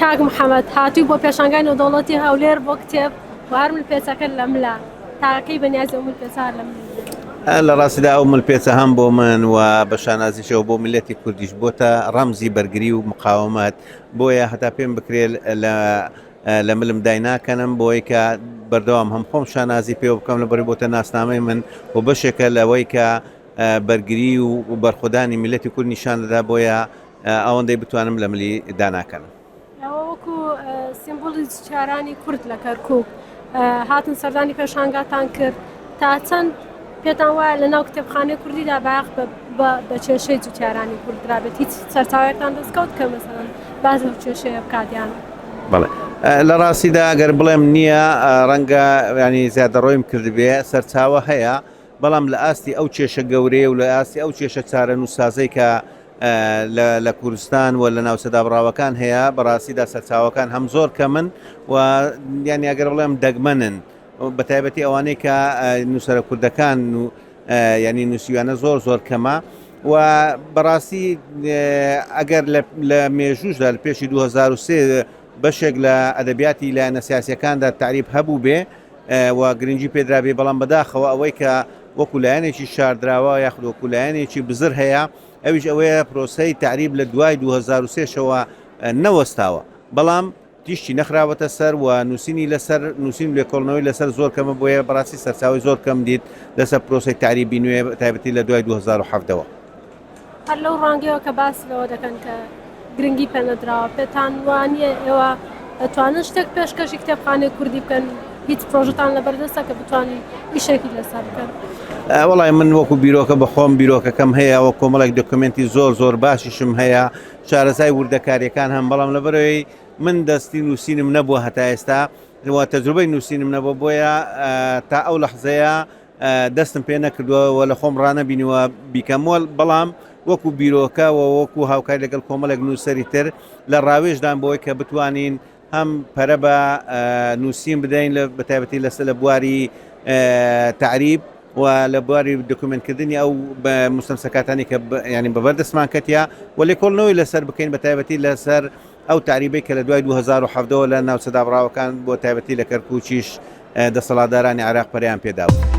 کاک محەممەد هاتووی بۆ پێشانگای نەودەوڵەتی هەولێر بۆ کتێب و هەر ملپێچەکە لە ملا تاکەی بەنیازی ئەو ملپێچار لە من لە ڕاستیدا ئەو ملپێچە هەم بۆ من و بە شانازیشەوە بۆ میلەتی کوردیش بۆتە ڕەمزی بەرگری و مقاومەت بۆیە هەتا پێم بکرێت لە ملم دایناکەنم بۆی کە بەردەوام هەم خۆم شانازی پێ بکەم لەبەر بۆتە ناسنامەی من و بەشێکە لەوەی کە بەرگری و بەرخۆدانی میلەتی کورد نیشان دەدا بۆیە ئەوەندەی بتوانم لە ملی داناکەنم. وەکو سیمبۆلی جوتیارانی کورد لە کەرکووک هاتن سەردانی پێشانگاتان کرد تا چەند پێتان وایە لە ناو کتێبخانەی کوردیدا باق بە کێشەی جوتیارانی کورد درابێت هیچ سەرچاوەیەکتان دەستکەوت کە مەسەڵەن باز لەو کێشەیە بکاتیان؟ بەڵێ لە ڕاستیدا ئەگەر بڵێم نییە ڕەنگە ینی زیادە ڕۆیم کردبێ سەرچاوە هەیە بەڵام لە ئاستی ئەو کێشە گەورەیە و لە ئاستی ئەو کێشە چارە نووسازەی کە لە کوردستان و لە ناوسەدابڕاوەکان هەیە بەڕاستیدا سەرچاوەکان هەم زۆر کەمن و یانی ئەگەر بڵێم دەگمەنن بە تایبەتی ئەوانەی کە نووسەرە کوردەکان و ینی نووسیوانە زۆر کەمە و بەڕاستی ئەگەر لە مێژوشدا لە پێشی 2023 بەشێک لە ئەدەبیاتی لایەنە سیاسیەکاندا تعریب هەبوو بێ و گرنگی پێدرابێ بەڵام بەداخەوە ئەوەی کە وەکو لایەنێکی شاردراوە یاخود وەکو لایەنێکی بزر هەیە ئەویش ئەوەیە پرۆسەی تعریب لە دوای 2023شەوە نەوەستاوە بەڵام تیشتی نەخراوەتە سەر و نووسینی لەسەر نووسین لێکۆڵنەوەی لەسەر زۆر کەمە بۆیە بەڕاستی سەرچاوی زۆر کەم دیت لەسەر پرۆسەی تعریبی نوێ تایبەتی لە دوای 2007ەوە. هەر لەو ڕانگەیەوە کە باس لەوە دەکەن کە گرنگی پێنەدراوە پێتان وانە ئێوە دەتوانن شتێک پێشکەشی کتێبخانەی کوردی بکەن هیچ پرۆژتان لەبەردەستە کە بتوانین ئیشێکی لەسەر بکەن؟ وەڵای من وەکو بیرۆکە بەخۆم بیرۆکەکەم هەیە وە کۆمەڵێک دۆکمنتی زۆر باشیشم هەیە شارەزای وردەکاریەکان هەم بەڵام لەبەرەوەی من دەستی نووسینم نەبووە هەتا ئێستا و تەجروبەی نووسینم نەبووە بۆیە تا ئەو لەحزەیە دەستم پێ نەکردووە لە خۆم ڕانەبینیوە بیکەمۆڵ بەڵام وەکو بیرۆکە و وەکو هاوکار لەگەڵ کۆمەڵێک نووسەری تر لە ڕاوێژدان بۆی کە بتوانین هەم پەرە بە نووسین بدەین لە بەتایبەتی لەسەر لە بواری تعریب و لە بواری دۆکومنتکردنی ئەو مستەمسەکاتانی کە ینی بەبەردەستمان کەتیا و لێکۆڵنەوەی لەسەر بکەین بەتایبەتی لەسەر ئەو تعریبەی کە لە دوای 2007ەوە لە ناوسەدابڕاوەکان بۆ تایبەتی لە کەرکووکیش دەسەڵاتدارانی عێراق پەریان پێداوە.